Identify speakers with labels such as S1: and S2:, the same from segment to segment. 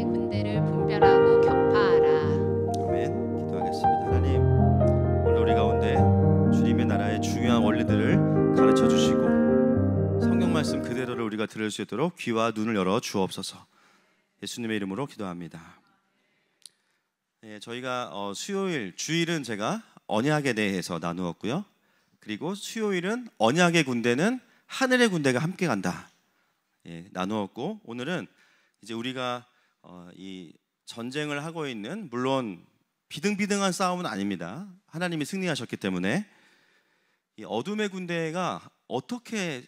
S1: 어둠의 군대를 분별하고 격파하라.
S2: 아멘. 기도하겠습니다. 하나님, 오늘 우리 가운데 주님의 나라의 중요한 원리들을 가르쳐 주시고 성경 말씀 그대로를 우리가 들을 수 있도록 귀와 눈을 열어 주옵소서. 예수님의 이름으로 기도합니다. 저희가 수요일, 주일은 제가 언약에 대해서 나누었고요. 그리고 수요일은 언약의 군대는 하늘의 군대가 함께 간다 나누었고, 오늘은 이제 우리가 이 전쟁을 하고 있는, 물론 비등비등한 싸움은 아닙니다. 하나님이 승리하셨기 때문에 이 어둠의 군대가 어떻게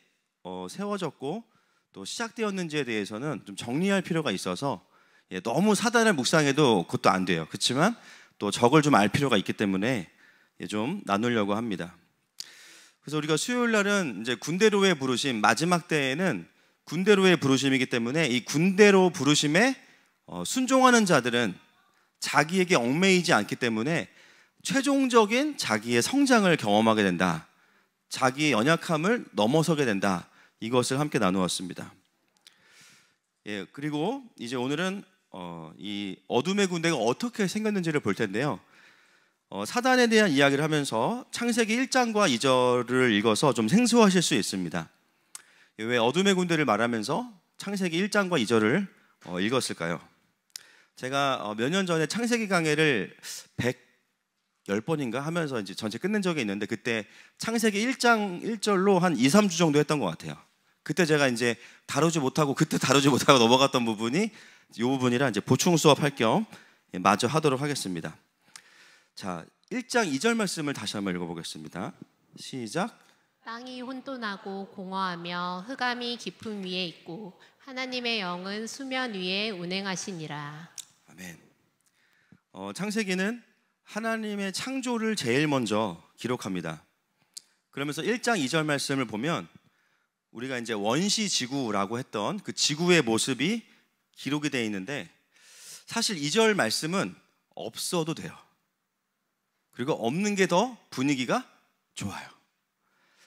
S2: 세워졌고 또 시작되었는지에 대해서는 좀 정리할 필요가 있어서 너무 사단을 묵상해도 그것도 안 돼요. 그렇지만 또 적을 좀 알 필요가 있기 때문에 좀 나누려고 합니다. 그래서 우리가 수요일 날은 이제 군대로의 부르심, 마지막 때에는 군대로의 부르심이기 때문에 이 군대로 부르심에 순종하는 자들은 자기에게 얽매이지 않기 때문에 최종적인 자기의 성장을 경험하게 된다. 자기의 연약함을 넘어서게 된다. 이것을 함께 나누었습니다. 그리고 이제 오늘은 이 어둠의 군대가 어떻게 생겼는지를 볼 텐데요. 사단에 대한 이야기를 하면서 창세기 1장과 2절을 읽어서 좀 생소하실 수 있습니다. 왜 어둠의 군대를 말하면서 창세기 1장과 2절을 읽었을까요? 제가 몇 년 전에 창세기 강해를 110번인가 하면서 이제 전체 끝낸 적이 있는데, 그때 창세기 1장 1절로 한 2, 3주 정도 했던 것 같아요. 그때 제가 이제 다루지 못하고 넘어갔던 부분이 이 부분이라 이제 보충 수업할 겸 마저 하도록 하겠습니다. 자, 1장 2절 말씀을 다시 한번 읽어보겠습니다. 시작.
S1: 땅이 혼돈하고 공허하며 흑암이 깊음 위에 있고 하나님의 영은 수면 위에 운행하시니라.
S2: 아멘. 창세기는 하나님의 창조를 제일 먼저 기록합니다. 그러면서 1장 2절 말씀을 보면 우리가 이제 원시지구라고 했던 그 지구의 모습이 기록이 되어 있는데, 사실 2절 말씀은 없어도 돼요. 그리고 없는 게 더 분위기가 좋아요.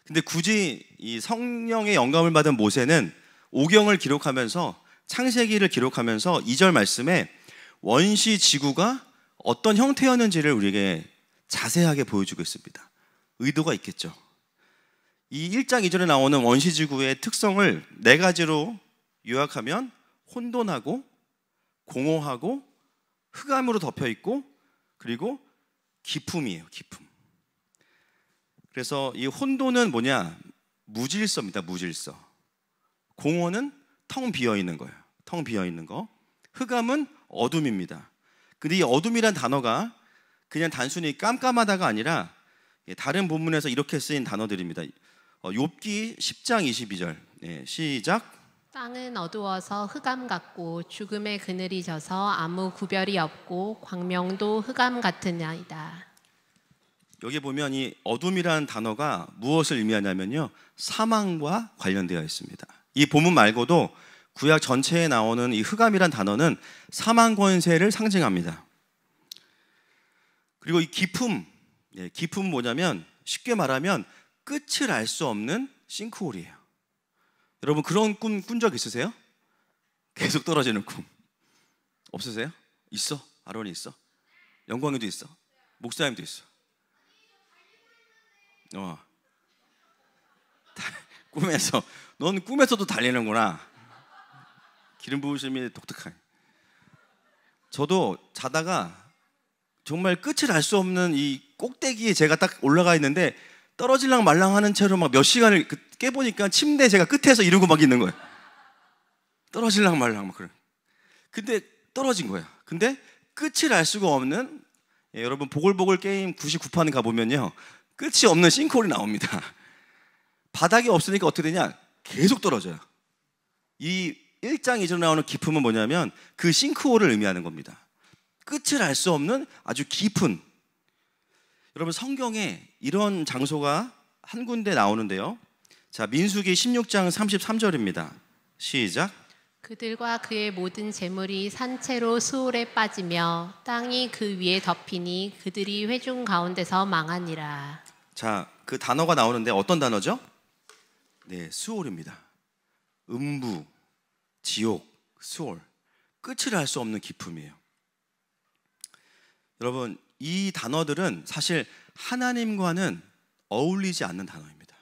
S2: 근데 굳이 이 성령의 영감을 받은 모세는 오경을 기록하면서, 창세기를 기록하면서 2절 말씀에 원시지구가 어떤 형태였는지를 우리에게 자세하게 보여주고 있습니다. 의도가 있겠죠. 이 1장 2절에 나오는 원시지구의 특성을 4가지로 요약하면 혼돈하고 공허하고 흑암으로 덮여있고 그리고 기품이에요. 기품. 그래서 이 혼돈은 뭐냐? 무질서입니다. 무질서. 공허는 텅 비어있는 거예요. 텅 비어있는 거. 흑암은 어둠입니다. 근데 이 어둠이란 단어가 그냥 단순히 깜깜하다가 아니라 다른 본문에서 이렇게 쓰인 단어들입니다. 욥기 10장 22절 시작.
S1: 땅은 어두워서 흑암 같고 죽음의 그늘이 져서 아무 구별이 없고 광명도 흑암 같으나이다.
S2: 여기 보면 이 어둠이라는 단어가 무엇을 의미하냐면요, 사망과 관련되어 있습니다. 이 본문 말고도 구약 전체에 나오는 이 흑암이란 단어는 사망 권세를 상징합니다. 그리고 이 기품, 기품 뭐냐면 쉽게 말하면 끝을 알 수 없는 싱크홀이에요. 여러분 그런 꿈 꾼 적 있으세요? 계속 떨어지는 꿈 없으세요? 있어? 아론이 있어? 영광이도 있어? 목사님도 있어? 꿈에서, 넌 꿈에서도 달리는구나. 기름 부으심이 독특하네. 저도 자다가 정말 끝을 알 수 없는 이 꼭대기에 제가 딱 올라가 있는데 떨어질랑 말랑 하는 채로 막 몇 시간을 깨보니까 침대 제가 끝에서 이러고 막 있는 거예요. 떨어질랑 말랑 막 그래. 근데 떨어진 거야. 근데 끝을 알 수가 없는, 여러분 보글보글 게임 99판 가보면요, 끝이 없는 싱크홀이 나옵니다. 바닥이 없으니까 어떻게 되냐? 계속 떨어져요. 이 1장 2절 나오는 기품은 뭐냐면 그 싱크홀을 의미하는 겁니다. 끝을 알 수 없는 아주 깊은. 여러분 성경에 이런 장소가 한 군데 나오는데요. 자, 민수기 16장 33절입니다. 시작.
S1: 그들과 그의 모든 재물이 산채로 수올에 빠지며 땅이 그 위에 덮이니 그들이 회중 가운데서 망하니라.
S2: 자, 그 단어가 나오는데 어떤 단어죠? 네, 수올입니다. 음부, 지옥, 수올. 끝을 알 수 없는 기품이에요. 여러분, 이 단어들은 사실 하나님과는 어울리지 않는 단어입니다.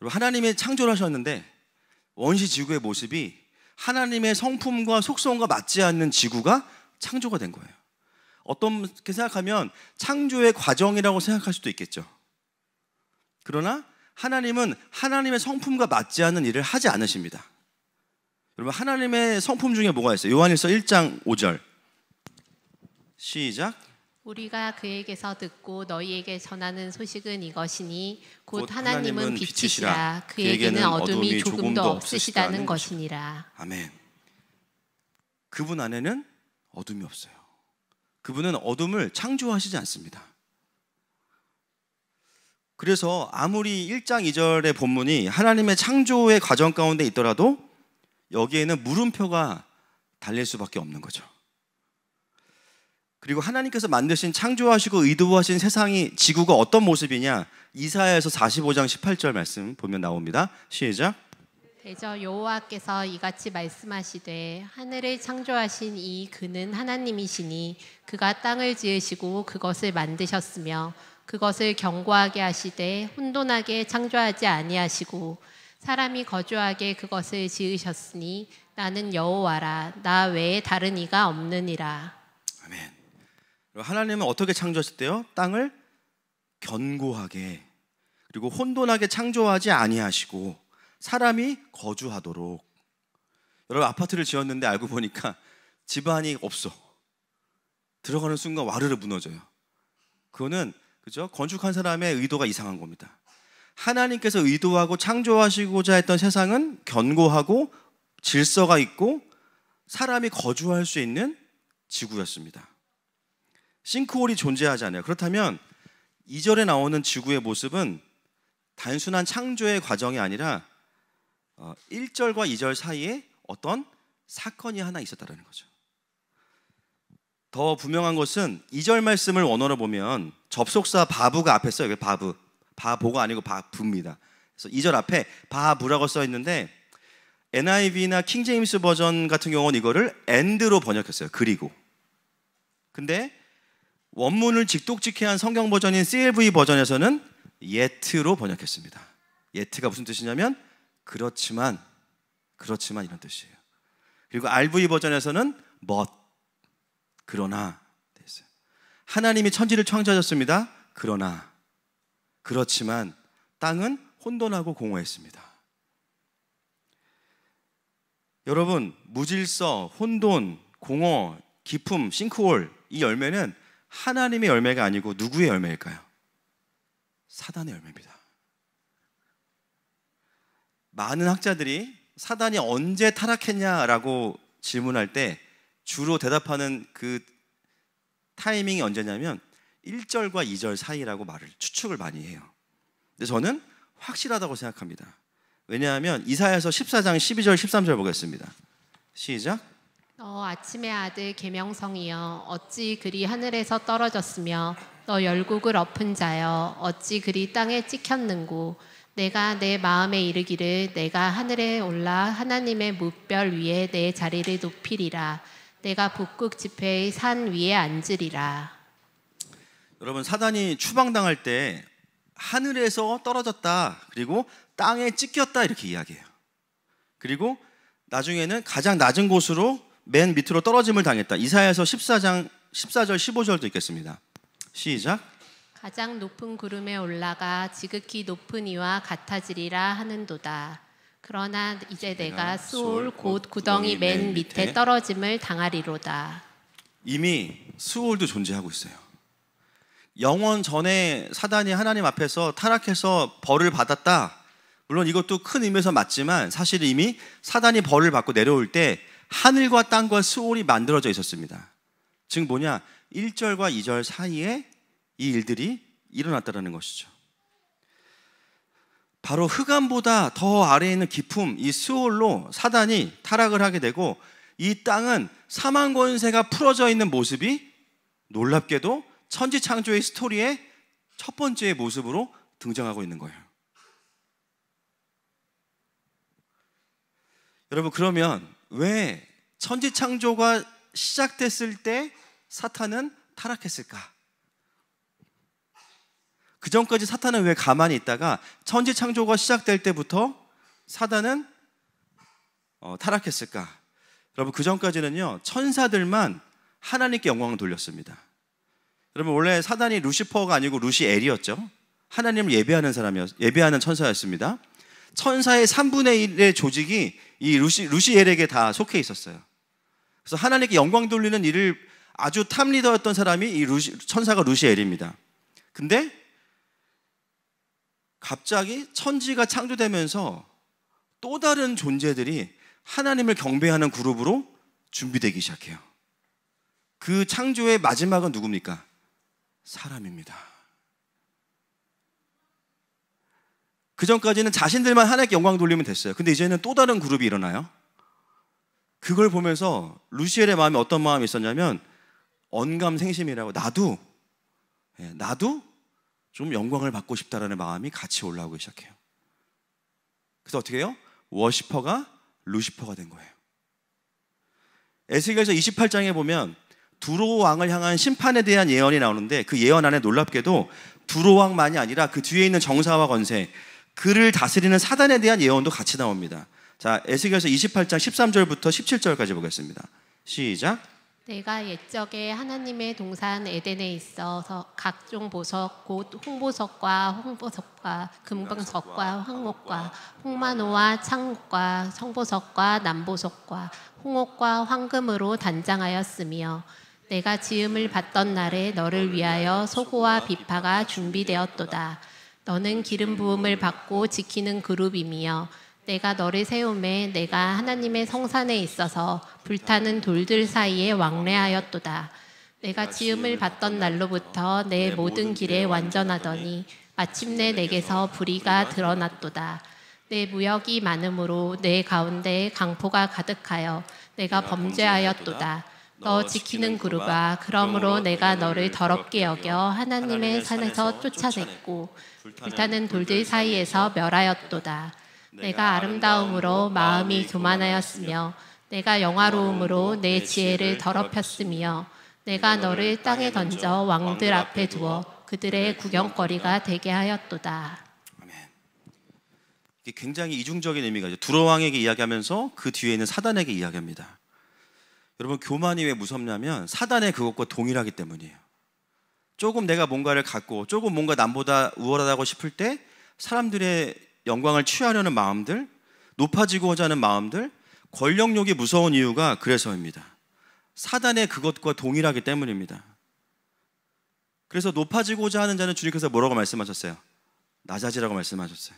S2: 여러분, 하나님이 창조를 하셨는데 원시 지구의 모습이 하나님의 성품과 속성과 맞지 않는 지구가 창조가 된 거예요. 어떻게 생각하면 창조의 과정이라고 생각할 수도 있겠죠. 그러나 하나님은 하나님의 성품과 맞지 않는 일을 하지 않으십니다. 여러분, 하나님의 성품 중에 뭐가 있어요? 요한일서 1장 5절 시작.
S1: 우리가 그에게서 듣고 너희에게 전하는 소식은 이것이니 곧 하나님은 빛이시라 그에게는 어둠이 조금도 없으시다는 것이니라.
S2: 아멘. 그분 안에는 어둠이 없어요. 그분은 어둠을 창조하시지 않습니다. 그래서 아무리 1장 2절의 본문이 하나님의 창조의 과정 가운데 있더라도 여기에는 물음표가 달릴 수밖에 없는 거죠. 그리고 하나님께서 만드신 창조하시고 의도하신 세상이 지구가 어떤 모습이냐, 이사야에서 45장 18절 말씀 보면 나옵니다. 시작.
S1: 대저 여호와께서 이같이 말씀하시되 하늘을 창조하신 이 그는 하나님이시니 그가 땅을 지으시고 그것을 만드셨으며 그것을 견고하게 하시되 혼돈하게 창조하지 아니하시고 사람이 거주하게 그것을 지으셨으니 나는 여호와라 나 외에 다른 이가 없느니라.
S2: 아멘. 하나님은 어떻게 창조하셨대요? 땅을 견고하게 그리고 혼돈하게 창조하지 아니하시고 사람이 거주하도록. 여러분, 아파트를 지었는데 알고 보니까 집안이 없어. 들어가는 순간 와르르 무너져요. 그거는 그죠? 건축한 사람의 의도가 이상한 겁니다. 하나님께서 의도하고 창조하시고자 했던 세상은 견고하고 질서가 있고 사람이 거주할 수 있는 지구였습니다. 싱크홀이 존재하지 않아요. 그렇다면 2절에 나오는 지구의 모습은 단순한 창조의 과정이 아니라 1절과 2절 사이에 어떤 사건이 하나 있었다는 거죠. 더 분명한 것은 2절 말씀을 원어로 보면 접속사 바부가 앞에 써요. 바부. 바보가 아니고 바부입니다. 그래서 2절 앞에 바부라고 써 있는데 NIV나 킹제임스 버전 같은 경우는 이거를 and로 번역했어요. 그리고. 근데 원문을 직독직해한 성경 버전인 CLV 버전에서는 yet로 번역했습니다. yet가 무슨 뜻이냐면 그렇지만 이런 뜻이에요. 그리고 RV 버전에서는 but 그러나 됐어요. 하나님이 천지를 창조하셨습니다. 그렇지만 땅은 혼돈하고 공허했습니다. 여러분, 무질서, 혼돈, 공허, 기품, 싱크홀, 이 열매는 하나님의 열매가 아니고 누구의 열매일까요? 사단의 열매입니다. 많은 학자들이 사단이 언제 타락했냐라고 질문할 때 주로 대답하는 그 타이밍이 언제냐면 1절과 2절 사이라고 추측을 많이 해요. 근데 저는 확실하다고 생각합니다. 왜냐하면 이사야서 14장 12절 13절 보겠습니다. 시작.
S1: 너 아침의 아들 계명성이여 어찌 그리 하늘에서 떨어졌으며 너 열국을 엎은 자여 어찌 그리 땅에 찍혔는고 내가 내 마음에 이르기를 내가 하늘에 올라 하나님의 뭇별 위에 내 자리를 높이리라 내가 북극 지폐의 산 위에 앉으리라.
S2: 여러분, 사단이 추방당할 때 하늘에서 떨어졌다 그리고 땅에 찍혔다 이렇게 이야기해요. 그리고 나중에는 가장 낮은 곳으로 맨 밑으로 떨어짐을 당했다. 이사야서 14장 14절 15절도 있겠습니다. 시작.
S1: 가장 높은 구름에 올라가 지극히 높은 이와 같아지리라 하는도다. 그러나 이제 내가 수올 곧 구덩이 맨 밑에 떨어짐을 당하리로다.
S2: 이미 수올도 존재하고 있어요. 영원 전에 사단이 하나님 앞에서 타락해서 벌을 받았다. 물론 이것도 큰 의미에서 맞지만 사실 이미 사단이 벌을 받고 내려올 때 하늘과 땅과 수올이 만들어져 있었습니다. 즉 뭐냐? 1절과 2절 사이에 이 일들이 일어났다는 것이죠. 바로 흑암보다 더 아래에 있는 깊음, 이 수올로 사단이 타락을 하게 되고 이 땅은 사망 권세가 풀어져 있는 모습이 놀랍게도 천지창조의 스토리의 첫 번째 모습으로 등장하고 있는 거예요. 여러분, 그러면 왜 천지 창조가 시작됐을 때 사탄은 타락했을까? 그 전까지 사탄은 왜 가만히 있다가 천지 창조가 시작될 때부터 사단은 타락했을까? 여러분, 그 전까지는요, 천사들만 하나님께 영광을 돌렸습니다. 여러분, 원래 사단이 루시퍼가 아니고 루시엘이었죠. 하나님을 예배하는 천사였습니다. 천사의 3분의 1의 조직이 이 루시엘에게 다 속해 있었어요. 그래서 하나님께 영광 돌리는 일을 아주 탑리더였던 사람이 이 천사가 루시엘입니다. 근데 갑자기 천지가 창조되면서 또 다른 존재들이 하나님을 경배하는 그룹으로 준비되기 시작해요. 그 창조의 마지막은 누굽니까? 사람입니다. 그 전까지는 자신들만 하나님께 영광 돌리면 됐어요. 근데 이제는 또 다른 그룹이 일어나요. 그걸 보면서 루시엘의 마음이 어떤 마음이 있었냐면 언감생심이라고, 나도 좀 영광을 받고 싶다라는 마음이 같이 올라오기 시작해요. 그래서 어떻게 해요? 워시퍼가 루시퍼가 된 거예요. 에스겔서 28장에 보면 두로 왕을 향한 심판에 대한 예언이 나오는데, 그 예언 안에 놀랍게도 두로 왕만이 아니라 그 뒤에 있는 정사와 권세, 그를 다스리는 사단에 대한 예언도 같이 나옵니다. 자, 에스겔서 28장 13절부터 17절까지 보겠습니다. 시작.
S1: 내가 옛적에 하나님의 동산 에덴에 있어서 각종 보석 곧 홍보석과 홍보석과 금방석과 황목과 홍마노와 창옥과 성보석과 남보석과 홍옥과 황금으로 단장하였으며, 내가 지음을 받던 날에 너를 위하여 소고와 비파가 준비되었도다. 너는 기름 부음을 받고 지키는 그룹이며, 내가 너를 세우매 내가 하나님의 성산에 있어서 불타는 돌들 사이에 왕래하였도다. 내가 지음을 받던 날로부터 내 모든 길에 완전하더니 마침내 내게서 불의가 드러났도다. 내 무역이 많으므로 내 가운데 강포가 가득하여 내가 범죄하였도다. 너 지키는 그룹아, 그러므로 내가 너를 더럽게 여겨 하나님의 산에서 쫓아냈고 불타는 돌들 사이에서 멸하였도다. 내가 아름다움으로 마음이 교만하였으며 내가 영화로움으로 내 지혜를 더럽혔으며 내가 너를 땅에 던져 왕들 앞에 두어 그들의 구경거리가 되게 하였도다.
S2: 아멘. 이게 굉장히 이중적인 의미가 있죠. 두로 왕에게 이야기하면서 그 뒤에 있는 사단에게 이야기합니다. 여러분, 교만이 왜 무섭냐면 사단의 그것과 동일하기 때문이에요. 조금 내가 뭔가를 갖고 조금 뭔가 남보다 우월하다고 싶을 때 사람들의 영광을 취하려는 마음들, 높아지고자 하는 마음들, 권력욕이 무서운 이유가 그래서입니다. 사단의 그것과 동일하기 때문입니다. 그래서 높아지고자 하는 자는 주님께서 뭐라고 말씀하셨어요? 낮아지라고 말씀하셨어요.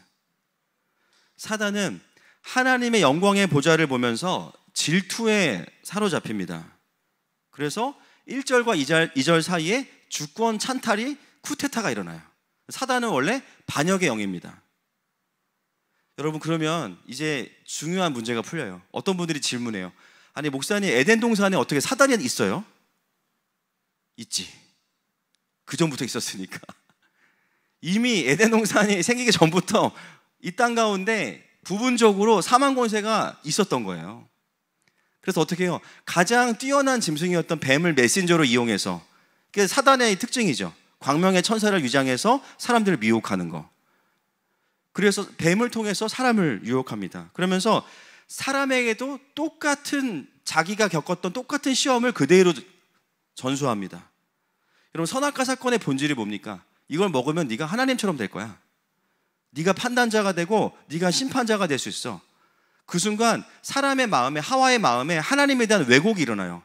S2: 사단은 하나님의 영광의 보좌를 보면서 질투에 사로잡힙니다. 그래서 1절과 2절 사이에 주권 찬탈이 쿠데타가 일어나요. 사단은 원래 반역의 영입니다. 여러분, 그러면 이제 중요한 문제가 풀려요. 어떤 분들이 질문해요. 아니, 목사님, 에덴 동산에 어떻게 사단이 있어요? 있지. 그 전부터 있었으니까. 이미 에덴 동산이 생기기 전부터 이 땅 가운데 부분적으로 사망 권세가 있었던 거예요. 그래서 어떻게 해요? 가장 뛰어난 짐승이었던 뱀을 메신저로 이용해서, 그게 사단의 특징이죠. 광명의 천사를 위장해서 사람들을 미혹하는 거. 그래서 뱀을 통해서 사람을 유혹합니다. 그러면서 사람에게도 똑같은, 자기가 겪었던 똑같은 시험을 그대로 전수합니다. 여러분, 선악과 사건의 본질이 뭡니까? 이걸 먹으면 네가 하나님처럼 될 거야. 네가 판단자가 되고 네가 심판자가 될 수 있어. 그 순간 사람의 마음에, 하와의 마음에 하나님에 대한 왜곡이 일어나요.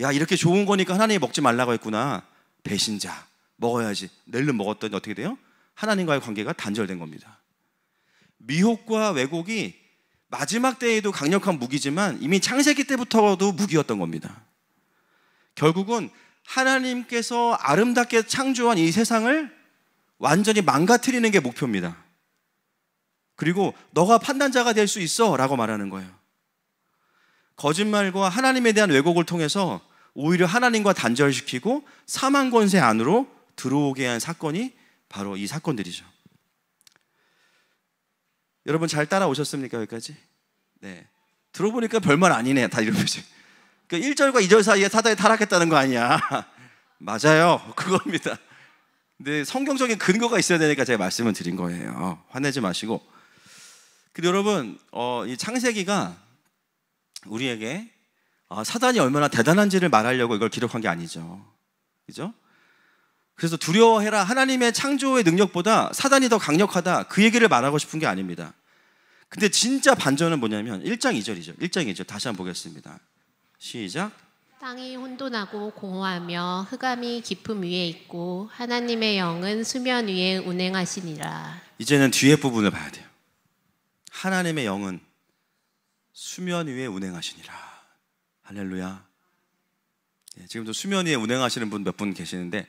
S2: 야, 이렇게 좋은 거니까 하나님이 먹지 말라고 했구나. 배신자, 먹어야지. 낼름 먹었더니 어떻게 돼요? 하나님과의 관계가 단절된 겁니다. 미혹과 왜곡이 마지막 때에도 강력한 무기지만 이미 창세기 때부터도 무기였던 겁니다. 결국은 하나님께서 아름답게 창조한 이 세상을 완전히 망가뜨리는 게 목표입니다. 그리고 너가 판단자가 될 수 있어 라고 말하는 거예요. 거짓말과 하나님에 대한 왜곡을 통해서 오히려 하나님과 단절시키고 사망 권세 안으로 들어오게 한 사건이 바로 이 사건들이죠. 여러분, 잘 따라오셨습니까? 여기까지? 네. 들어보니까 별말 아니네, 다 이러면서. 그러니까 1절과 2절 사이에 사단이 타락했다는 거 아니야. 맞아요. 그겁니다. 근데 성경적인 근거가 있어야 되니까 제가 말씀을 드린 거예요. 화내지 마시고. 그리고 여러분, 이 창세기가 우리에게 사단이 얼마나 대단한지를 말하려고 이걸 기록한 게 아니죠. 그죠? 그래서 두려워해라, 하나님의 창조의 능력보다 사단이 더 강력하다, 그 얘기를 말하고 싶은 게 아닙니다. 근데 진짜 반전은 뭐냐면 1장 2절이죠. 1장 2절 다시 한번 보겠습니다. 시작.
S1: 땅이 혼돈하고 공허하며 흑암이 깊음 위에 있고 하나님의 영은 수면 위에 운행하시니라.
S2: 이제는 뒤에 부분을 봐야 돼요. 하나님의 영은 수면 위에 운행하시니라. 할렐루야. 지금도 수면 위에 운행하시는 분 몇 분 계시는데,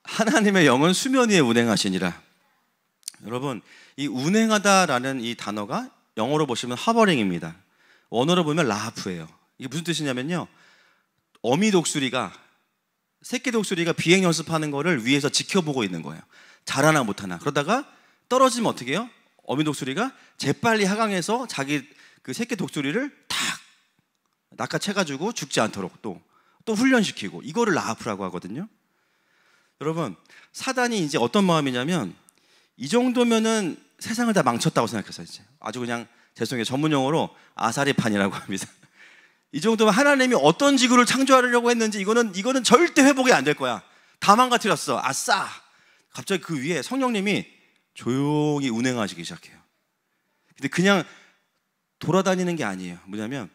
S2: 하나님의 영은 수면 위에 운행하시니라. 여러분, 이 운행하다라는 이 단어가 영어로 보시면 하버링입니다. 원어로 보면 라하프예요. 이게 무슨 뜻이냐면요, 어미 독수리가, 새끼 독수리가 비행 연습하는 거를 위에서 지켜보고 있는 거예요. 잘하나 못하나. 그러다가 떨어지면 어떻게 해요? 어미 독수리가 재빨리 하강해서 자기 그 새끼 독수리를 탁 낚아채가지고 죽지 않도록 또 훈련시키고, 이거를 라하프라고 하거든요. 여러분, 사단이 이제 어떤 마음이냐면, 이 정도면은 세상을 다 망쳤다고 생각해서 이제 아주 그냥, 죄송해요, 전문 용어로 아사리판이라고 합니다. 이 정도면 하나님이 어떤 지구를 창조하려고 했는지 이거는 절대 회복이 안 될 거야. 다 망가뜨렸어. 아싸. 갑자기 그 위에 성령님이 조용히 운행하시기 시작해요. 근데 그냥 돌아다니는 게 아니에요. 뭐냐면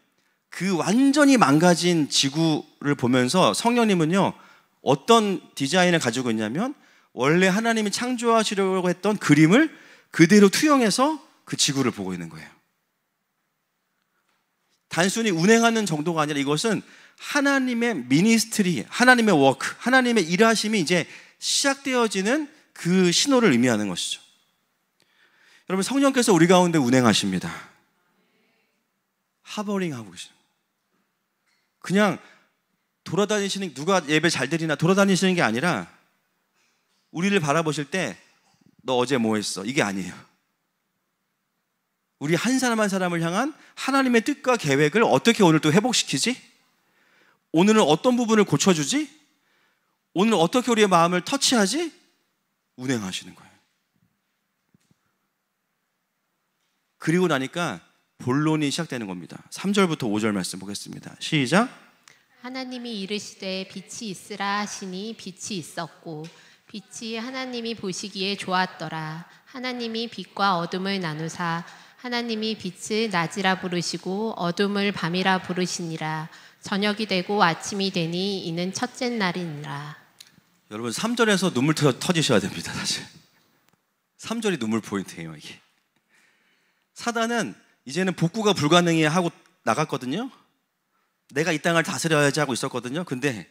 S2: 그 완전히 망가진 지구를 보면서 성령님은요, 어떤 디자인을 가지고 있냐면, 원래 하나님이 창조하시려고 했던 그림을 그대로 투영해서 그 지구를 보고 있는 거예요. 단순히 운행하는 정도가 아니라 이것은 하나님의 미니스트리, 하나님의 워크, 하나님의 일하심이 이제 시작되어지는 그 신호를 의미하는 것이죠. 여러분, 성령께서 우리 가운데 운행하십니다. 하버링 하고 계시는, 그냥 돌아다니시는, 누가 예배 잘 드리나 돌아다니시는 게 아니라 우리를 바라보실 때 너 어제 뭐 했어? 이게 아니에요. 우리 한 사람 한 사람을 향한 하나님의 뜻과 계획을 어떻게 오늘 또 회복시키지? 오늘은 어떤 부분을 고쳐주지? 오늘 어떻게 우리의 마음을 터치하지? 운행하시는 거예요. 그리고 나니까 본론이 시작되는 겁니다. 3절부터 5절 말씀 보겠습니다. 시작.
S1: 하나님이 이르시되 빛이 있으라 하시니 빛이 있었고 빛이 하나님이 보시기에 좋았더라. 하나님이 빛과 어둠을 나누사 하나님이 빛을 낮이라 부르시고 어둠을 밤이라 부르시니라. 저녁이 되고 아침이 되니 이는 첫째 날이니라.
S2: 여러분, 3절에서 눈물 터지셔야 됩니다. 사실 3절이 눈물 포인트예요. 이게 사단은 이제는 복구가 불가능해 하고 나갔거든요. 내가 이 땅을 다스려야지 하고 있었거든요. 근데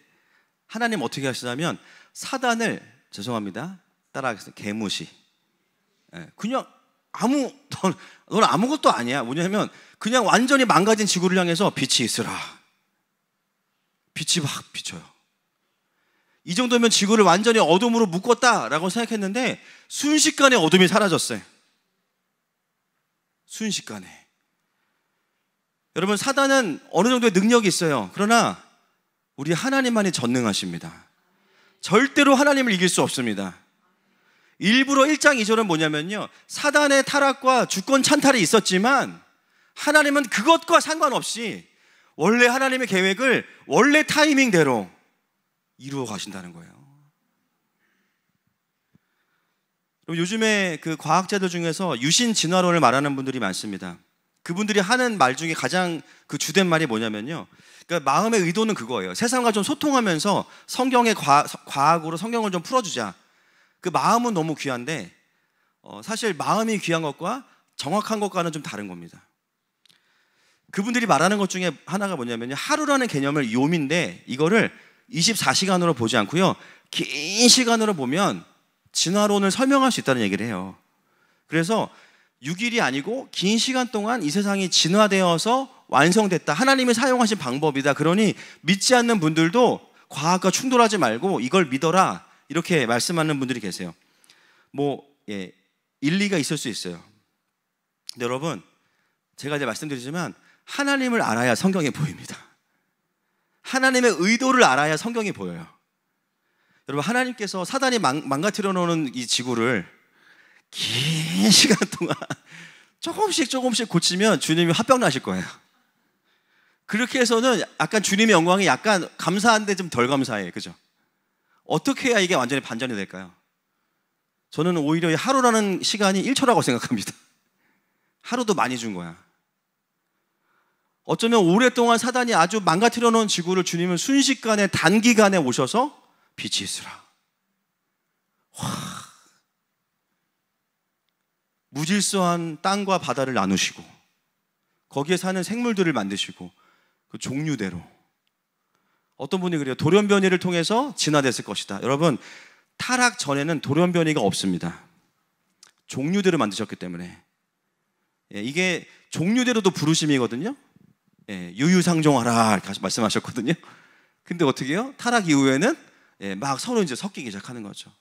S2: 하나님 어떻게 하시냐면, 사단을, 죄송합니다, 따라하겠습니다, 개무시. 그냥 넌 아무것도 아니야. 뭐냐면 그냥 완전히 망가진 지구를 향해서 빛이 있으라. 빛이 막 비쳐요. 이 정도면 지구를 완전히 어둠으로 묶었다라고 생각했는데 순식간에 어둠이 사라졌어요. 순식간에. 여러분, 사단은 어느 정도의 능력이 있어요. 그러나 우리 하나님만이 전능하십니다. 절대로 하나님을 이길 수 없습니다. 일부러 1장 2절은 뭐냐면요, 사단의 타락과 주권 찬탈이 있었지만 하나님은 그것과 상관없이 원래 하나님의 계획을 원래 타이밍대로 이루어 가신다는 거예요. 요즘에 그 과학자들 중에서 유신 진화론을 말하는 분들이 많습니다. 그분들이 하는 말 중에 가장 그 주된 말이 뭐냐면요, 그러니까 마음의 의도는 그거예요. 세상과 좀 소통하면서 성경의 과학으로 성경을 좀 풀어주자. 그 마음은 너무 귀한데 사실 마음이 귀한 것과 정확한 것과는 좀 다른 겁니다. 그분들이 말하는 것 중에 하나가 뭐냐면요, 하루라는 개념을 요미인데 이거를 24시간으로 보지 않고요, 긴 시간으로 보면 진화론을 설명할 수 있다는 얘기를 해요. 그래서 6일이 아니고 긴 시간 동안 이 세상이 진화되어서 완성됐다, 하나님이 사용하신 방법이다. 그러니 믿지 않는 분들도 과학과 충돌하지 말고 이걸 믿어라, 이렇게 말씀하는 분들이 계세요. 일리가 있을 수 있어요. 근데 여러분, 제가 이제 말씀드리지만 하나님을 알아야 성경이 보입니다. 하나님의 의도를 알아야 성경이 보여요. 여러분, 하나님께서 사단이 망가뜨려 놓는 이 지구를 긴 시간 동안 조금씩 고치면 주님이 화병 나실 거예요. 그렇게 해서는 약간 주님의 영광이 약간 감사한데 좀 덜 감사해. 그죠? 어떻게 해야 이게 완전히 반전이 될까요? 저는 오히려 하루라는 시간이 1초라고 생각합니다. 하루도 많이 준 거야. 어쩌면 오랫동안 사단이 아주 망가뜨려 놓은 지구를 주님은 순식간에 단기간에 오셔서 빛이 있으라. 무질서한 땅과 바다를 나누시고 거기에 사는 생물들을 만드시고 그 종류대로. 어떤 분이 그래요. 돌연변이를 통해서 진화됐을 것이다. 여러분, 타락 전에는 돌연변이가 없습니다. 종류대로 만드셨기 때문에. 이게 종류대로도 부르심이거든요. 유유상종하라 이렇게 말씀하셨거든요. 근데 어떻게 해요? 타락 이후에는 막 서로 이제 섞이기 시작하는 거죠.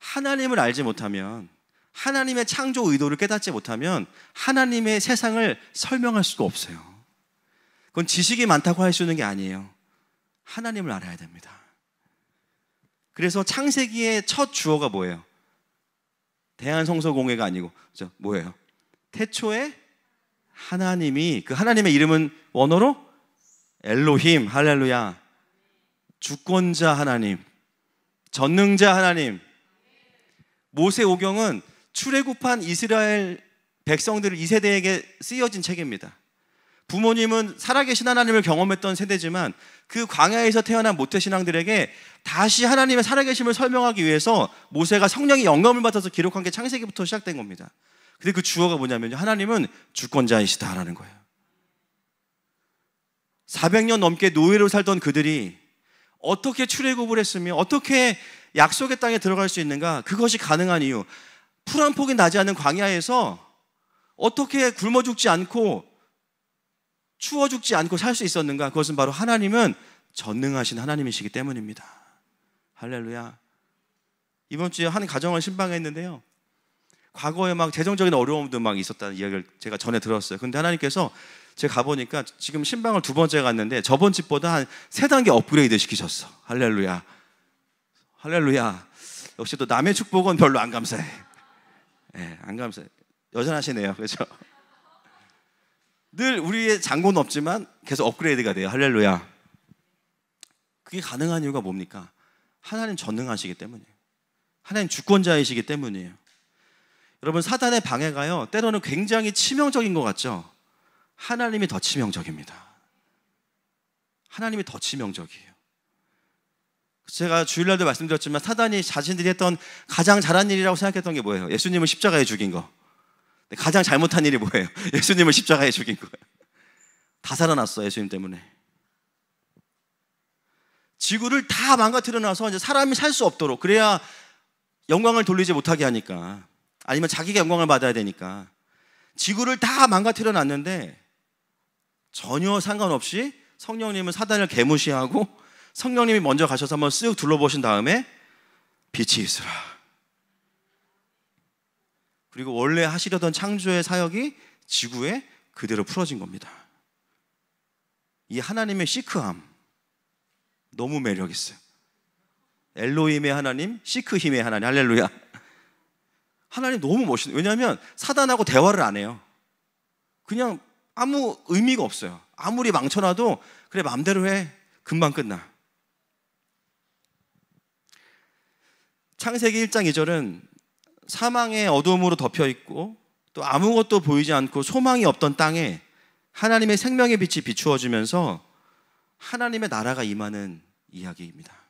S2: 하나님을 알지 못하면, 하나님의 창조 의도를 깨닫지 못하면 하나님의 세상을 설명할 수가 없어요. 그건 지식이 많다고 할 수 있는 게 아니에요. 하나님을 알아야 됩니다. 그래서 창세기의 첫 주어가 뭐예요? 대한성서공회가 아니고 뭐예요? 태초에 하나님이, 그 하나님의 이름은 원어로 엘로힘, 할렐루야. 주권자 하나님, 전능자 하나님. 모세오경은 출애굽한 이스라엘 백성들 2세대에게 쓰여진 책입니다. 부모님은 살아계신 하나님을 경험했던 세대지만 그 광야에서 태어난 모태신앙들에게 다시 하나님의 살아계심을 설명하기 위해서 모세가 성령의 영감을 받아서 기록한 게 창세기부터 시작된 겁니다. 근데 그 주어가 뭐냐면요, 하나님은 주권자이시다라는 거예요. 400년 넘게 노예로 살던 그들이 어떻게 출애굽을 했으며 어떻게 약속의 땅에 들어갈 수 있는가? 그것이 가능한 이유, 풀 한 폭이 나지 않는 광야에서 어떻게 굶어 죽지 않고 추워 죽지 않고 살 수 있었는가? 그것은 바로 하나님은 전능하신 하나님이시기 때문입니다. 할렐루야. 이번 주에 한 가정을 신방했는데요, 과거에 막 재정적인 어려움도 막 있었다는 이야기를 제가 전에 들었어요. 근데 하나님께서 제가 가보니까 지금 신방을 2번째 갔는데 저번 집보다 한 3단계 업그레이드 시키셨어. 할렐루야. 할렐루야. 역시 또 남의 축복은 별로 안 감사해. 안 감사해. 여전하시네요. 그렇죠? 늘 우리의 장고는 없지만 계속 업그레이드가 돼요. 할렐루야. 그게 가능한 이유가 뭡니까? 하나님 전능하시기 때문이에요. 하나님 주권자이시기 때문이에요. 여러분, 사단의 방해가요, 때로는 굉장히 치명적인 것 같죠? 하나님이 더 치명적입니다. 하나님이 더 치명적이에요. 제가 주일날도 말씀드렸지만 사단이 자신들이 했던 가장 잘한 일이라고 생각했던 게 뭐예요? 예수님을 십자가에 죽인 거. 가장 잘못한 일이 뭐예요? 예수님을 십자가에 죽인 거예요. 다 살아났어, 예수님 때문에. 지구를 다 망가뜨려 놔서 이제 사람이 살 수 없도록, 그래야 영광을 돌리지 못하게 하니까, 아니면 자기가 영광을 받아야 되니까 지구를 다 망가뜨려 놨는데 전혀 상관없이 성령님은 사단을 개무시하고 성령님이 먼저 가셔서 한번 쓱 둘러보신 다음에 빛이 있으라. 그리고 원래 하시려던 창조의 사역이 지구에 그대로 풀어진 겁니다. 이 하나님의 시크함 너무 매력 있어요. 엘로힘의 하나님, 시크힘의 하나님. 할렐루야. 하나님 너무 멋있어요. 왜냐하면 사단하고 대화를 안 해요. 그냥 아무 의미가 없어요. 아무리 망쳐놔도 그래 마음대로 해. 금방 끝나. 창세기 1장 2절은 사망의 어둠으로 덮여있고 또 아무것도 보이지 않고 소망이 없던 땅에 하나님의 생명의 빛이 비추어지면서 하나님의 나라가 임하는 이야기입니다.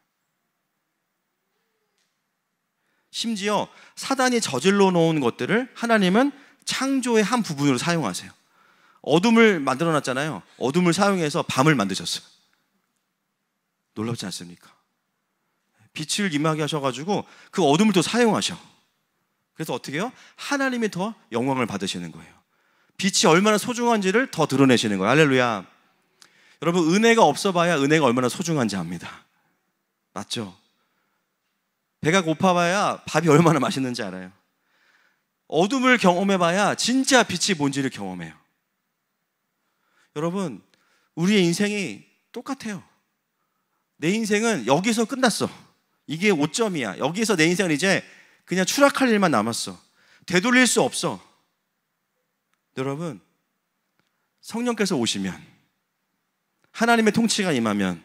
S2: 심지어 사단이 저질러 놓은 것들을 하나님은 창조의 한 부분으로 사용하세요. 어둠을 만들어 놨잖아요. 어둠을 사용해서 밤을 만드셨어요. 놀랍지 않습니까? 빛을 임하게 하셔가지고 그 어둠을 또 사용하셔. 그래서 어떻게 해요? 하나님이 더 영광을 받으시는 거예요. 빛이 얼마나 소중한지를 더 드러내시는 거예요. 할렐루야. 여러분, 은혜가 없어봐야 은혜가 얼마나 소중한지 압니다. 맞죠? 배가 고파봐야 밥이 얼마나 맛있는지 알아요. 어둠을 경험해봐야 진짜 빛이 뭔지를 경험해요. 여러분, 우리의 인생이 똑같아요. 내 인생은 여기서 끝났어. 이게 5점이야. 여기서 내 인생은 이제 그냥 추락할 일만 남았어. 되돌릴 수 없어. 여러분, 성령께서 오시면, 하나님의 통치가 임하면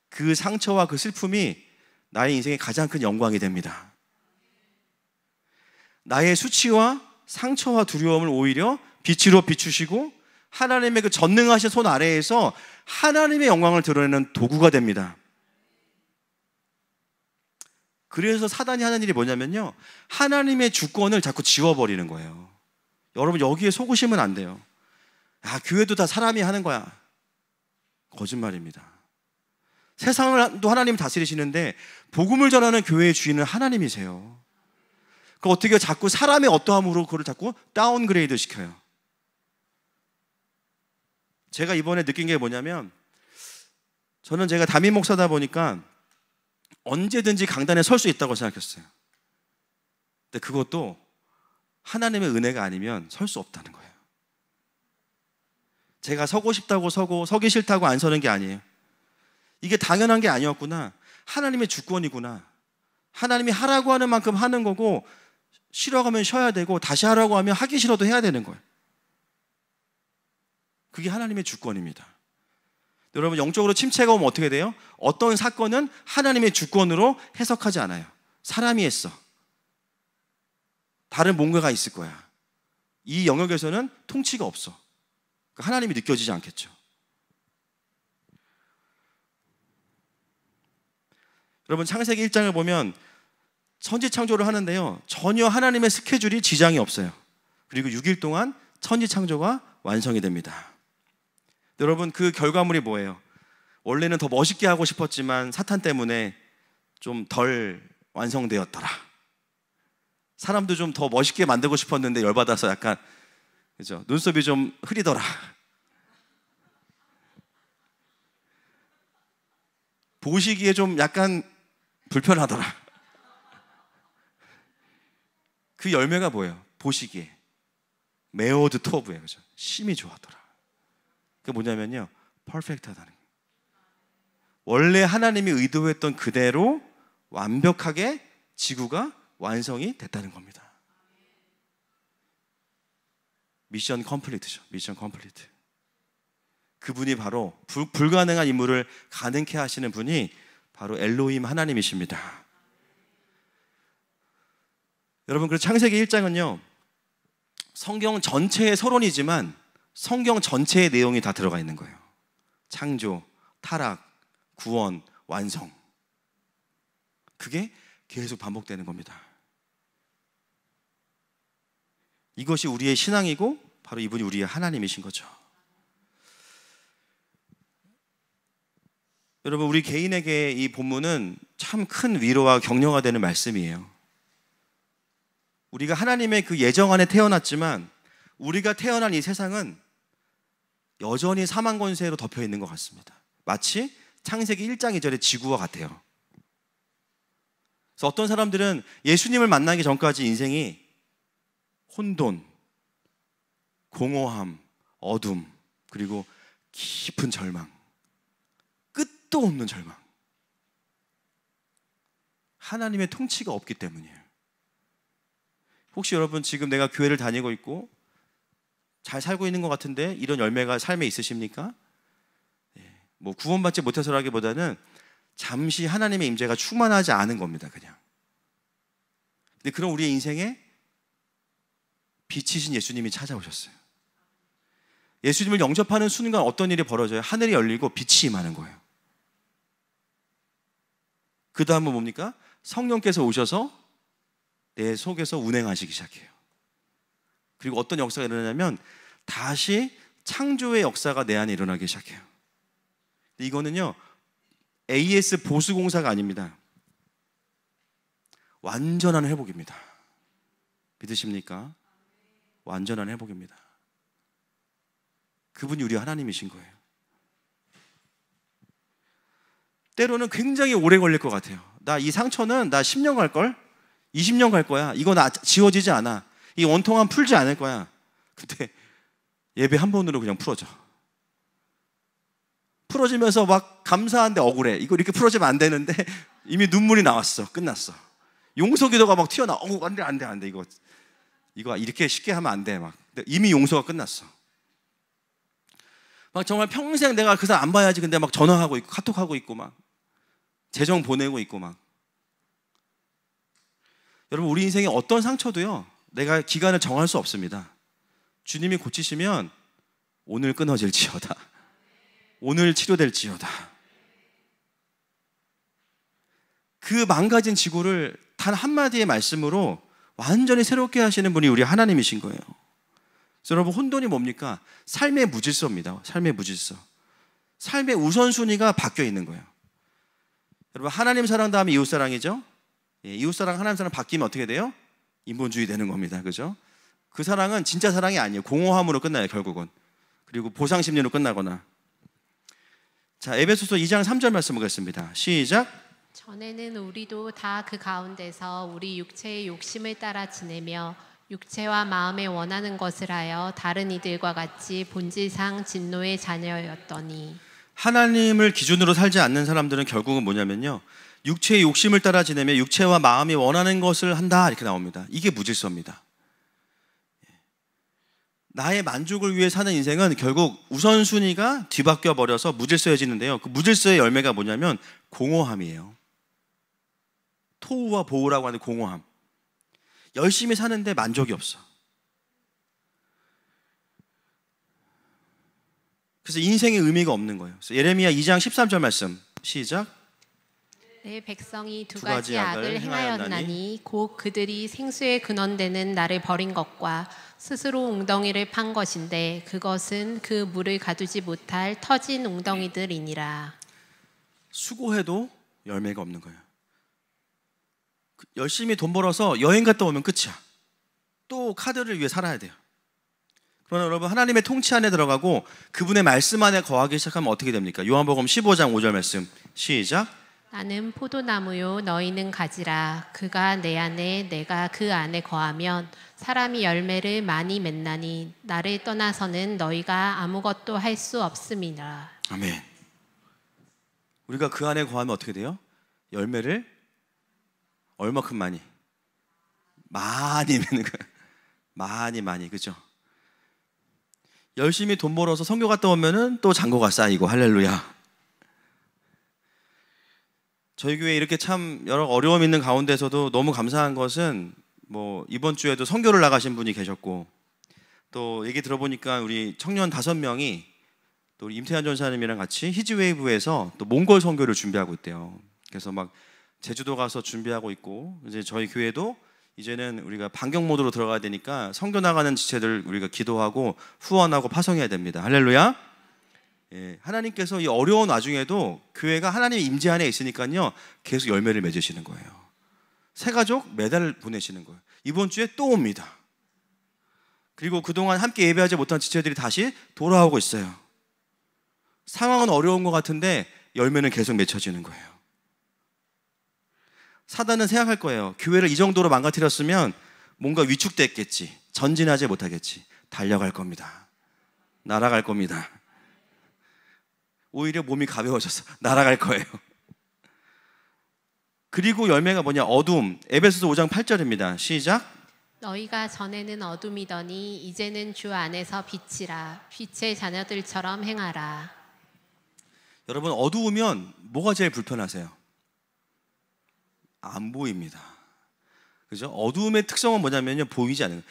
S2: 그 상처와 그 슬픔이 나의 인생의 가장 큰 영광이 됩니다. 나의 수치와 상처와 두려움을 오히려 빛으로 비추시고 하나님의 그 전능하신 손 아래에서 하나님의 영광을 드러내는 도구가 됩니다. 그래서 사단이 하는 일이 뭐냐면요, 하나님의 주권을 자꾸 지워버리는 거예요. 여러분, 여기에 속으시면 안 돼요. 아, 교회도 다 사람이 하는 거야. 거짓말입니다. 세상을 또 하나님 다스리시는데 복음을 전하는 교회의 주인은 하나님이세요. 그 어떻게 자꾸 사람의 어떠함으로 그걸 자꾸 다운그레이드 시켜요. 제가 이번에 느낀 게 뭐냐면, 저는 제가 담임 목사다 보니까 언제든지 강단에 설 수 있다고 생각했어요. 근데 그것도 하나님의 은혜가 아니면 설 수 없다는 거예요. 제가 서고 싶다고 서고 서기 싫다고 안 서는 게 아니에요. 이게 당연한 게 아니었구나. 하나님의 주권이구나. 하나님이 하라고 하는 만큼 하는 거고, 싫어하면 쉬어야 되고, 다시 하라고 하면 하기 싫어도 해야 되는 거예요. 그게 하나님의 주권입니다. 여러분, 영적으로 침체가 오면 어떻게 돼요? 어떤 사건은 하나님의 주권으로 해석하지 않아요. 사람이 했어. 다른 뭔가가 있을 거야. 이 영역에서는 통치가 없어. 하나님이 느껴지지 않겠죠. 여러분, 창세기 1장을 보면 천지창조를 하는데요, 전혀 하나님의 스케줄이 지장이 없어요. 그리고 6일 동안 천지창조가 완성이 됩니다. 여러분, 그 결과물이 뭐예요? 원래는 더 멋있게 하고 싶었지만 사탄 때문에 좀 덜 완성되었더라. 사람도 좀 더 멋있게 만들고 싶었는데 열받아서 약간, 그죠? 눈썹이 좀 흐리더라. 보시기에 좀 약간 불편하더라. 그 열매가 뭐예요? 보시기에 메오드 토브예요. 그죠? 심이 좋아하더라. 그게 뭐냐면요, 퍼펙트하다는 거예요. 원래 하나님이 의도했던 그대로 완벽하게 지구가 완성이 됐다는 겁니다. 미션 컴플리트죠. 미션 컴플리트. 그분이 바로 불가능한 임무를 가능케 하시는 분이 바로 엘로힘 하나님이십니다. 여러분, 그 창세기 1장은요, 성경 전체의 서론이지만 성경 전체의 내용이 다 들어가 있는 거예요. 창조, 타락, 구원, 완성. 그게 계속 반복되는 겁니다. 이것이 우리의 신앙이고 바로 이분이 우리의 하나님이신 거죠. 여러분, 우리 개인에게 이 본문은 참 큰 위로와 격려가 되는 말씀이에요. 우리가 하나님의 그 예정 안에 태어났지만 우리가 태어난 이 세상은 여전히 사망 권세로 덮여 있는 것 같습니다. 마치 창세기 1장 2절의 지구와 같아요. 그래서 어떤 사람들은 예수님을 만나기 전까지 인생이 혼돈, 공허함, 어둠, 그리고 깊은 절망, 끝도 없는 절망. 하나님의 통치가 없기 때문이에요. 혹시 여러분, 지금 내가 교회를 다니고 있고 잘 살고 있는 것 같은데 이런 열매가 삶에 있으십니까? 뭐 구원받지 못해서라기보다는 잠시 하나님의 임재가 충만하지 않은 겁니다. 그냥. 근데 그런 우리의 인생에 빛이신 예수님이 찾아오셨어요. 예수님을 영접하는 순간 어떤 일이 벌어져요? 하늘이 열리고 빛이 임하는 거예요. 그 다음은 뭡니까? 성령께서 오셔서 내 속에서 운행하시기 시작해요. 그리고 어떤 역사가 일어나냐면 다시 창조의 역사가 내 안에 일어나기 시작해요. 이거는요, AS 보수공사가 아닙니다. 완전한 회복입니다. 믿으십니까? 완전한 회복입니다. 그분이 우리 하나님이신 거예요. 때로는 굉장히 오래 걸릴 것 같아요. 나 이 상처는 나 10년 갈걸? 20년 갈 거야. 이거 나 지워지지 않아. 이 원통함 풀지 않을 거야. 근데 예배 한 번으로 그냥 풀어져. 풀어지면서 막 감사한데 억울해. 이거 이렇게 풀어지면 안 되는데 이미 눈물이 나왔어. 끝났어. 용서기도가 막 튀어나와. 안 돼. 이거 이렇게 쉽게 하면 안 돼. 막 이미 용서가 끝났어. 막 정말 평생 내가 그 사람 안 봐야지. 근데 막 전화하고 있고 카톡하고 있고 막 재정 보내고 있고 막. 여러분, 우리 인생에 어떤 상처도요, 내가 기간을 정할 수 없습니다. 주님이 고치시면 오늘 끊어질지어다. 오늘 치료될지어다. 그 망가진 지구를 단 한마디의 말씀으로 완전히 새롭게 하시는 분이 우리 하나님이신 거예요. 그래서 여러분, 혼돈이 뭡니까? 삶의 무질서입니다. 삶의 무질서. 삶의 우선순위가 바뀌어 있는 거예요. 여러분, 하나님 사랑 다음에 이웃 사랑이죠. 이웃 사랑, 하나님 사랑 바뀌면 어떻게 돼요? 인본주의 되는 겁니다. 그죠? 그 사랑은 진짜 사랑이 아니에요. 공허함으로 끝나요, 결국은. 그리고 보상 심리로 끝나거나. 자, 에베소서 2장 3절 말씀 보겠습니다. 시작.
S1: 전에는 우리도 다 그 가운데서 우리 육체의 욕심을 따라 지내며 육체와 마음에 원하는 것을 하여 다른 이들과 같이 본질상 진노의 자녀였더니. 하나님을
S2: 기준으로 살지 않는 사람들은 결국은 뭐냐면요, 육체의 욕심을 따라 지내며 육체와 마음이 원하는 것을 한다, 이렇게 나옵니다. 이게 무질서입니다. 나의 만족을 위해 사는 인생은 결국 우선순위가 뒤바뀌어 버려서 무질서해지는데요, 그 무질서의 열매가 뭐냐면 공허함이에요. 토우와 보우라고 하는 공허함. 열심히 사는데 만족이 없어. 그래서 인생의 의미가 없는 거예요. 그래서 예레미야 2장 13절 말씀 시작.
S1: 내 백성이 두 가지 악을 행하였나니 곧 그들이 생수의 근원되는 나를 버린 것과 스스로 웅덩이를 판 것인데 그것은 그 물을 가두지 못할 터진 웅덩이들이니라.
S2: 수고해도 열매가 없는 거예요. 열심히 돈 벌어서 여행 갔다 오면 끝이야. 또 카드를 위해 살아야 돼요. 그러나 여러분, 하나님의 통치 안에 들어가고 그분의 말씀 안에 거하기 시작하면 어떻게 됩니까? 요한복음 15장 5절 말씀 시작.
S1: 나는 포도나무요 너희는 가지라. 그가 내 안에 내가 그 안에 거하면 사람이 열매를 많이 맺나니 나를 떠나서는 너희가 아무것도 할 수 없음이라.
S2: 아멘. 우리가 그 안에 거하면 어떻게 돼요? 열매를 얼마큼 많이 맺는 거예요. 많이, 그죠? 열심히 돈 벌어서 선교 갔다 오면은 또 잔고가 쌓이고, 할렐루야. 저희 교회 이렇게 참 여러 어려움 있는 가운데서도 너무 감사한 것은, 뭐 이번 주에도 선교를 나가신 분이 계셨고, 또 얘기 들어보니까 우리 청년 5명이 또 우리 임태환 전사님이랑 같이 히즈웨이브에서 또 몽골 선교를 준비하고 있대요. 그래서 막 제주도 가서 준비하고 있고, 이제 저희 교회도 이제는 우리가 반경 모드로 들어가야 되니까 선교 나가는 지체들 우리가 기도하고 후원하고 파송해야 됩니다. 할렐루야. 예, 하나님께서 이 어려운 와중에도 교회가 하나님의 임재 안에 있으니까요, 계속 열매를 맺으시는 거예요. 새 가족 매달 보내시는 거예요. 이번 주에 또 옵니다. 그리고 그동안 함께 예배하지 못한 지체들이 다시 돌아오고 있어요. 상황은 어려운 것 같은데 열매는 계속 맺혀지는 거예요. 사단은 생각할 거예요. 교회를 이 정도로 망가뜨렸으면 뭔가 위축됐겠지, 전진하지 못하겠지. 달려갈 겁니다. 날아갈 겁니다. 오히려 몸이 가벼워졌어. 날아갈 거예요. 그리고 열매가 뭐냐? 어둠. 에베소서 5장 8절입니다. 시작.
S1: 너희가 전에는 어둠이더니 이제는 주 안에서 빛이라. 빛의 자녀들처럼 행하라.
S2: 여러분, 어두우면 뭐가 제일 불편하세요? 안 보입니다. 그죠? 어두움의 특성은 뭐냐면요, 보이지 않는.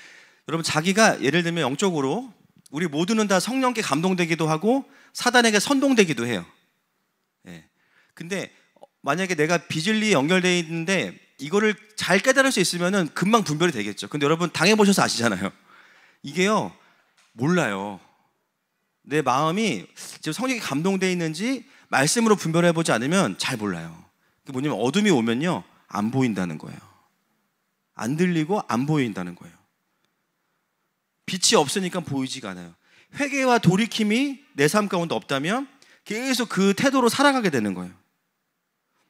S2: 여러분, 자기가 예를 들면 영적으로 우리 모두는 다 성령께 감동되기도 하고 사단에게 선동되기도 해요. 예. 근데 만약에 내가 비진리에 연결되어 있는데 이거를 잘 깨달을 수 있으면은 금방 분별이 되겠죠. 근데 여러분, 당해보셔서 아시잖아요. 이게요, 몰라요. 내 마음이 지금 성령에 감동되어 있는지 말씀으로 분별해보지 않으면 잘 몰라요. 그게 뭐냐면 어둠이 오면요, 안 보인다는 거예요. 안 들리고 안 보인다는 거예요. 빛이 없으니까 보이지가 않아요. 회개와 돌이킴이 내 삶 가운데 없다면 계속 그 태도로 살아가게 되는 거예요.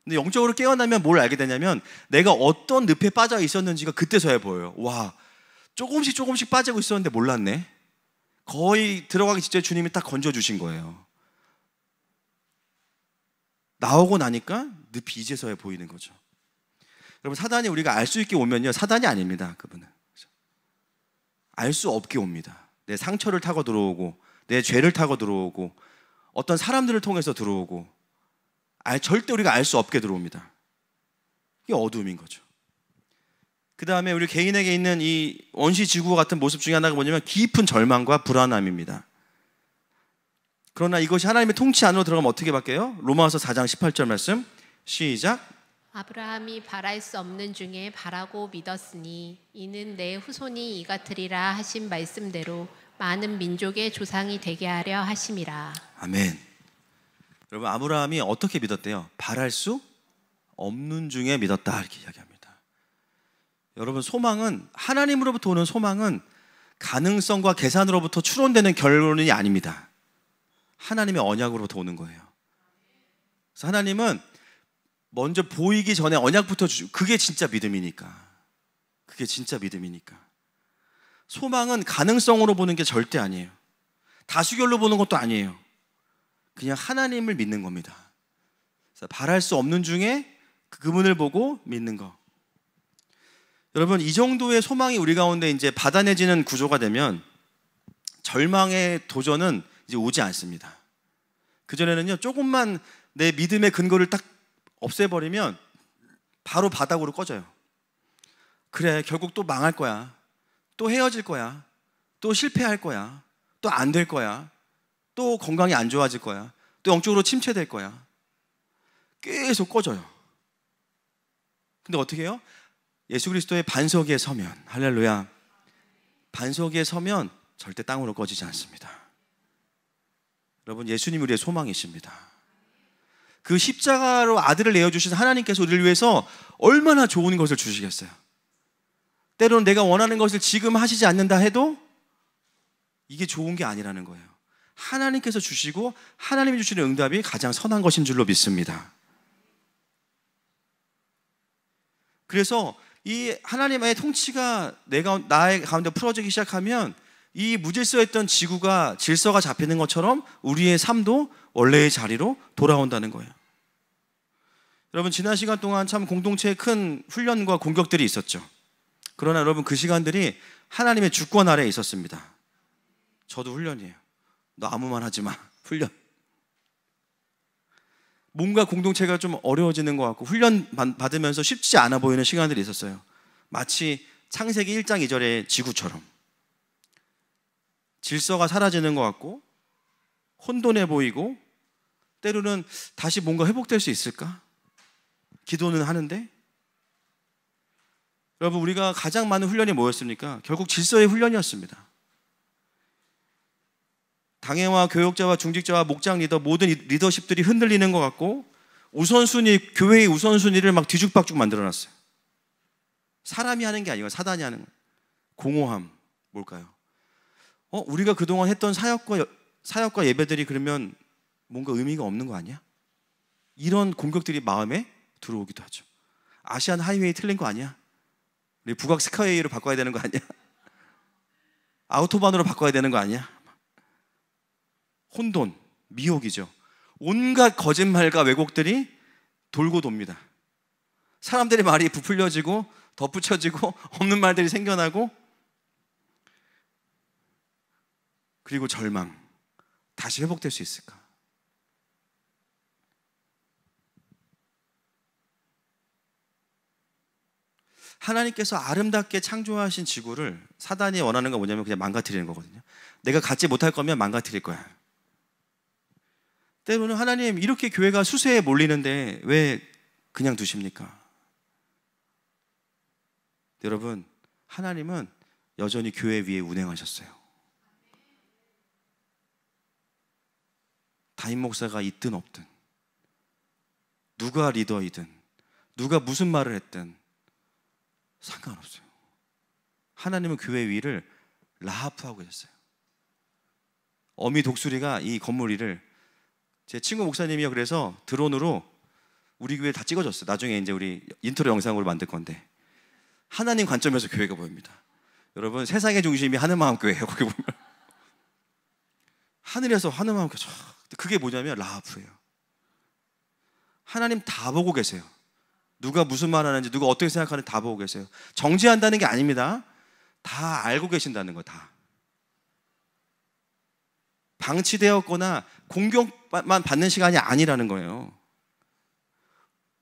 S2: 근데 영적으로 깨어나면 뭘 알게 되냐면 내가 어떤 늪에 빠져 있었는지가 그때서야 보여요. 와, 조금씩 빠지고 있었는데 몰랐네. 거의 들어가기 직전에 주님이 딱 건져주신 거예요. 나오고 나니까 늪이 이제서야 보이는 거죠. 여러분, 사단이 우리가 알 수 있게 오면요, 사단이 아닙니다. 그분은 알 수 없게 옵니다. 내 상처를 타고 들어오고, 내 죄를 타고 들어오고, 어떤 사람들을 통해서 들어오고, 절대 우리가 알 수 없게 들어옵니다. 이게 어두움인 거죠. 그 다음에 우리 개인에게 있는 이 원시지구 같은 모습 중에 하나가 뭐냐면 깊은 절망과 불안함입니다. 그러나 이것이 하나님의 통치 안으로 들어가면 어떻게 바뀌어요? 로마서 4장 18절 말씀 시작.
S1: 아브라함이 바랄 수 없는 중에 바라고 믿었으니 이는 내 후손이 이 같으리라 하신 말씀대로 많은 민족의 조상이 되게 하려 하심이라.
S2: 아멘. 여러분, 아브라함이 어떻게 믿었대요? 바랄 수 없는 중에 믿었다, 이렇게 이야기합니다. 여러분, 소망은, 하나님으로부터 오는 소망은 가능성과 계산으로부터 추론되는 결론이 아닙니다. 하나님의 언약으로부터 오는 거예요. 그래서 하나님은 먼저 보이기 전에 언약부터 주시고, 그게 진짜 믿음이니까. 그게 진짜 믿음이니까. 소망은 가능성으로 보는 게 절대 아니에요. 다수결로 보는 것도 아니에요. 그냥 하나님을 믿는 겁니다. 그래서 바랄 수 없는 중에 그분을 보고 믿는 거. 여러분, 이 정도의 소망이 우리 가운데 이제 받아내지는 구조가 되면 절망의 도전은 이제 오지 않습니다. 그전에는요, 조금만 내 믿음의 근거를 딱 없애버리면 바로 바닥으로 꺼져요. 그래, 결국 또 망할 거야. 또 헤어질 거야. 또 실패할 거야. 또 안 될 거야. 또 건강이 안 좋아질 거야. 또 영적으로 침체될 거야. 계속 꺼져요. 근데 어떻게 해요? 예수 그리스도의 반석 위에 서면, 할렐루야, 반석 위에 서면 절대 땅으로 꺼지지 않습니다. 여러분, 예수님이 우리의 소망이십니다. 그 십자가로 아들을 내어주신 하나님께서 우리를 위해서 얼마나 좋은 것을 주시겠어요. 때로는 내가 원하는 것을 지금 하시지 않는다 해도 이게 좋은 게 아니라는 거예요. 하나님께서 주시고 하나님이 주시는 응답이 가장 선한 것인 줄로 믿습니다. 그래서 이 하나님의 통치가 나의 가운데 풀어지기 시작하면 이 무질서했던 지구가 질서가 잡히는 것처럼 우리의 삶도 원래의 자리로 돌아온다는 거예요. 여러분, 지난 시간 동안 참 공동체에 큰 훈련과 공격들이 있었죠. 그러나 여러분, 그 시간들이 하나님의 주권 아래에 있었습니다. 저도 훈련이에요. 너 아무 말 하지 마. 훈련. 뭔가 공동체가 좀 어려워지는 것 같고 훈련 받으면서 쉽지 않아 보이는 시간들이 있었어요. 마치 창세기 1장 2절의 지구처럼 질서가 사라지는 것 같고 혼돈해 보이고, 때로는 다시 뭔가 회복될 수 있을까? 기도는 하는데. 여러분, 우리가 가장 많은 훈련이 뭐였습니까? 결국 질서의 훈련이었습니다. 당회와 교역자와 중직자와 목장 리더, 모든 리더십들이 흔들리는 것 같고 우선순위, 교회의 우선순위를 막 뒤죽박죽 만들어놨어요. 사람이 하는 게 아니고 사단이 하는 거예요. 공허함, 뭘까요? 우리가 그동안 했던 사역과 예배들이 그러면 뭔가 의미가 없는 거 아니야? 이런 공격들이 마음에 들어오기도 하죠. 아시안 하이웨이 틀린 거 아니야? 우리 북악 스카이웨이로 바꿔야 되는 거 아니야? 아우토반으로 바꿔야 되는 거 아니야? 혼돈, 미혹이죠. 온갖 거짓말과 왜곡들이 돌고 돕니다. 사람들의 말이 부풀려지고 덧붙여지고 없는 말들이 생겨나고, 그리고 절망. 다시 회복될 수 있을까? 하나님께서 아름답게 창조하신 지구를 사단이 원하는 건 뭐냐면 그냥 망가뜨리는 거거든요. 내가 갖지 못할 거면 망가뜨릴 거야. 때로는 하나님, 이렇게 교회가 수세에 몰리는데 왜 그냥 두십니까? 여러분, 하나님은 여전히 교회 위에 운행하셨어요. 담임 목사가 있든 없든, 누가 리더이든, 누가 무슨 말을 했든 상관없어요. 하나님은 교회 위를 라하프하고 계셨어요. 어미 독수리가 이 건물 위를, 제 친구 목사님이요, 그래서 드론으로 우리 교회 다 찍어줬어요. 나중에 이제 우리 인트로 영상으로 만들 건데, 하나님 관점에서 교회가 보입니다. 여러분, 세상의 중심이 하늘마음교회예요. 거기 보면 하늘에서 하늘마음교회, 그게 뭐냐면 라하프예요. 하나님 다 보고 계세요. 누가 무슨 말 하는지, 누가 어떻게 생각하는지 다 보고 계세요. 정죄한다는 게 아닙니다. 다 알고 계신다는 거, 다. 방치되었거나 공격만 받는 시간이 아니라는 거예요.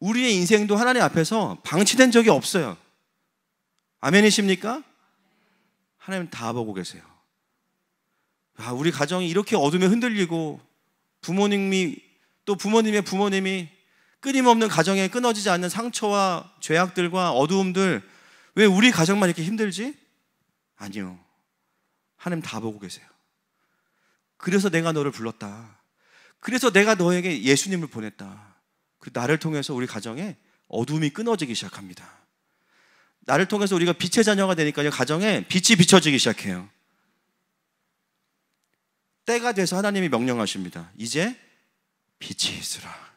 S2: 우리의 인생도 하나님 앞에서 방치된 적이 없어요. 아멘이십니까? 하나님 다 보고 계세요. 우리 가정이 이렇게 어둠에 흔들리고 부모님의 부모님이 끊임없는 가정에 끊어지지 않는 상처와 죄악들과 어두움들, 왜 우리 가정만 이렇게 힘들지? 아니요. 하나님 다 보고 계세요. 그래서 내가 너를 불렀다. 그래서 내가 너에게 예수님을 보냈다. 그 나를 통해서 우리 가정에 어둠이 끊어지기 시작합니다. 나를 통해서 우리가 빛의 자녀가 되니까요, 가정에 빛이 비춰지기 시작해요. 때가 돼서 하나님이 명령하십니다. 이제 빛이 있으라.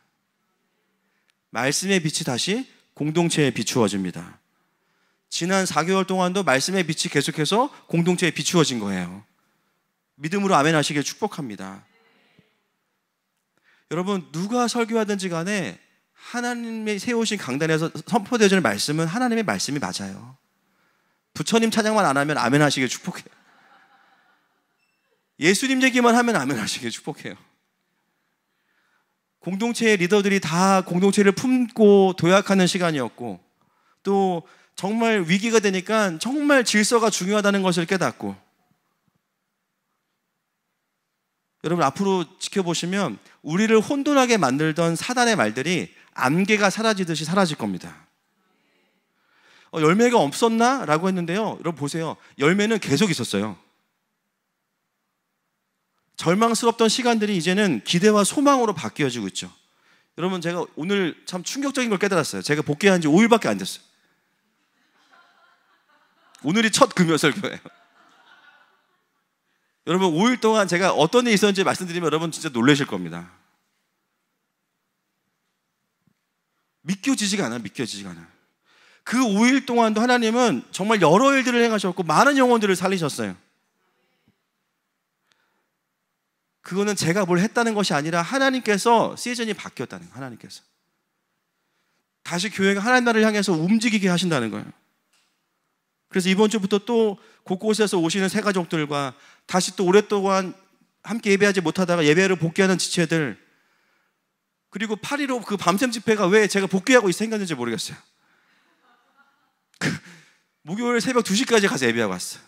S2: 말씀의 빛이 다시 공동체에 비추어집니다. 지난 4개월 동안도 말씀의 빛이 계속해서 공동체에 비추어진 거예요. 믿음으로 아멘 하시길 축복합니다. 여러분, 누가 설교하든지 간에 하나님이 세우신 강단에서 선포되어지는 말씀은 하나님의 말씀이 맞아요. 부처님 찬양만 안 하면 아멘 하시길 축복해요. 예수님 얘기만 하면 아멘 하시길 축복해요. 공동체의 리더들이 다 공동체를 품고 도약하는 시간이었고, 또 정말 위기가 되니까 정말 질서가 중요하다는 것을 깨닫고, 여러분 앞으로 지켜보시면 우리를 혼돈하게 만들던 사단의 말들이 안개가 사라지듯이 사라질 겁니다. 열매가 없었나? 라고 했는데요, 여러분 보세요. 열매는 계속 있었어요. 절망스럽던 시간들이 이제는 기대와 소망으로 바뀌어지고 있죠. 여러분, 제가 오늘 참 충격적인 걸 깨달았어요. 제가 복귀한 지 5일밖에 안 됐어요. 오늘이 첫 금요 설교예요. 여러분, 5일 동안 제가 어떤 일이 있었는지 말씀드리면 여러분 진짜 놀라실 겁니다. 믿겨지지가 않아요. 그 5일 동안도 하나님은 정말 여러 일들을 행하셨고 많은 영혼들을 살리셨어요. 그거는 제가 뭘 했다는 것이 아니라 하나님께서 시즌이 바뀌었다는 거예요. 하나님께서 다시 교회가 하나님 나라를 향해서 움직이게 하신다는 거예요. 그래서 이번 주부터 또 곳곳에서 오시는 새 가족들과 다시 또 오랫동안 함께 예배하지 못하다가 예배를 복귀하는 지체들, 그리고 8.15 그 밤샘 집회가 왜 제가 복귀하고 생겼는지 모르겠어요. 목요일 새벽 2시까지 가서 예배하고 왔어요.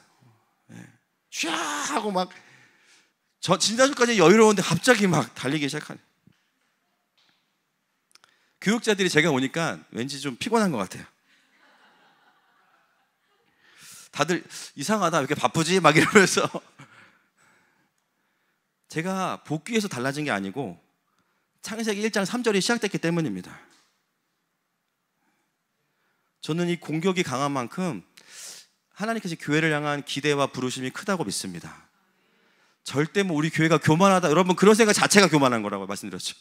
S2: 쫙 하고 막 진단주까지 여유로운데 갑자기 막 달리기 시작하네. 교육자들이 제가 오니까 왠지 좀 피곤한 것 같아요. 다들 이상하다, 왜 이렇게 바쁘지? 막 이러면서. 제가 복귀해서 달라진 게 아니고 창세기 1장 3절이 시작됐기 때문입니다. 저는 이 공격이 강한 만큼 하나님께서 교회를 향한 기대와 부르심이 크다고 믿습니다. 절대 뭐 우리 교회가 교만하다, 여러분 그런 생각 자체가 교만한 거라고 말씀드렸죠.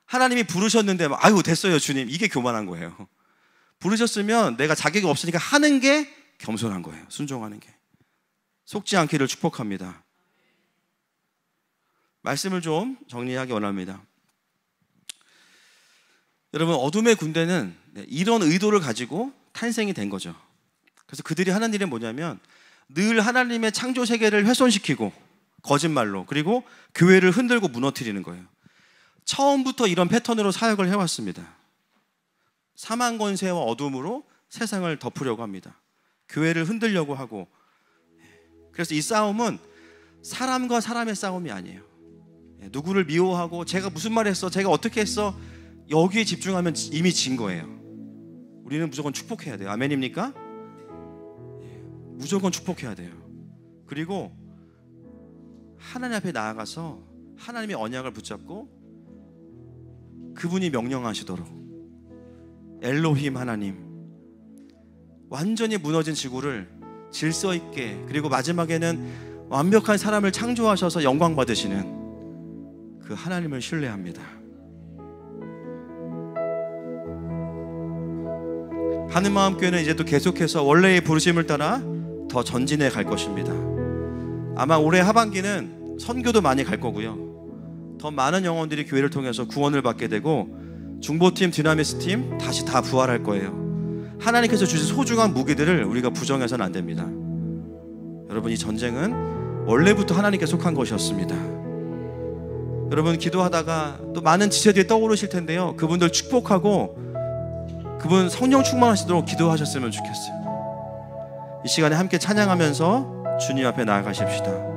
S2: 하나님이 부르셨는데 아유 됐어요 주님, 이게 교만한 거예요. 부르셨으면 내가 자격이 없으니까 하는 게 겸손한 거예요. 순종하는 게. 속지 않기를 축복합니다. 말씀을 좀 정리하기 원합니다. 여러분, 어둠의 군대는 이런 의도를 가지고 탄생이 된 거죠. 그래서 그들이 하는 일은 뭐냐면 늘 하나님의 창조 세계를 훼손시키고 거짓말로, 그리고 교회를 흔들고 무너뜨리는 거예요. 처음부터 이런 패턴으로 사역을 해왔습니다. 사망 권세와 어둠으로 세상을 덮으려고 합니다. 교회를 흔들려고 하고. 그래서 이 싸움은 사람과 사람의 싸움이 아니에요. 누구를 미워하고 제가 무슨 말 했어, 제가 어떻게 했어, 여기에 집중하면 이미 진 거예요. 우리는 무조건 축복해야 돼요. 아멘입니까? 무조건 축복해야 돼요. 그리고 하나님 앞에 나아가서 하나님의 언약을 붙잡고 그분이 명령하시도록, 엘로힘 하나님, 완전히 무너진 지구를 질서 있게, 그리고 마지막에는 완벽한 사람을 창조하셔서 영광 받으시는 그 하나님을 신뢰합니다. 하늘마음교회는 이제 또 계속해서 원래의 부르심을 따라 더 전진해 갈 것입니다. 아마 올해 하반기는 선교도 많이 갈 거고요. 더 많은 영혼들이 교회를 통해서 구원을 받게 되고 중보팀, 디나미스팀 다시 다 부활할 거예요. 하나님께서 주신 소중한 무기들을 우리가 부정해서는 안 됩니다. 여러분, 이 전쟁은 원래부터 하나님께 속한 것이었습니다. 여러분, 기도하다가 또 많은 지체들이 떠오르실 텐데요, 그분들 축복하고 그분 성령 충만하시도록 기도하셨으면 좋겠어요. 이 시간에 함께 찬양하면서 주님 앞에 나아가십시다.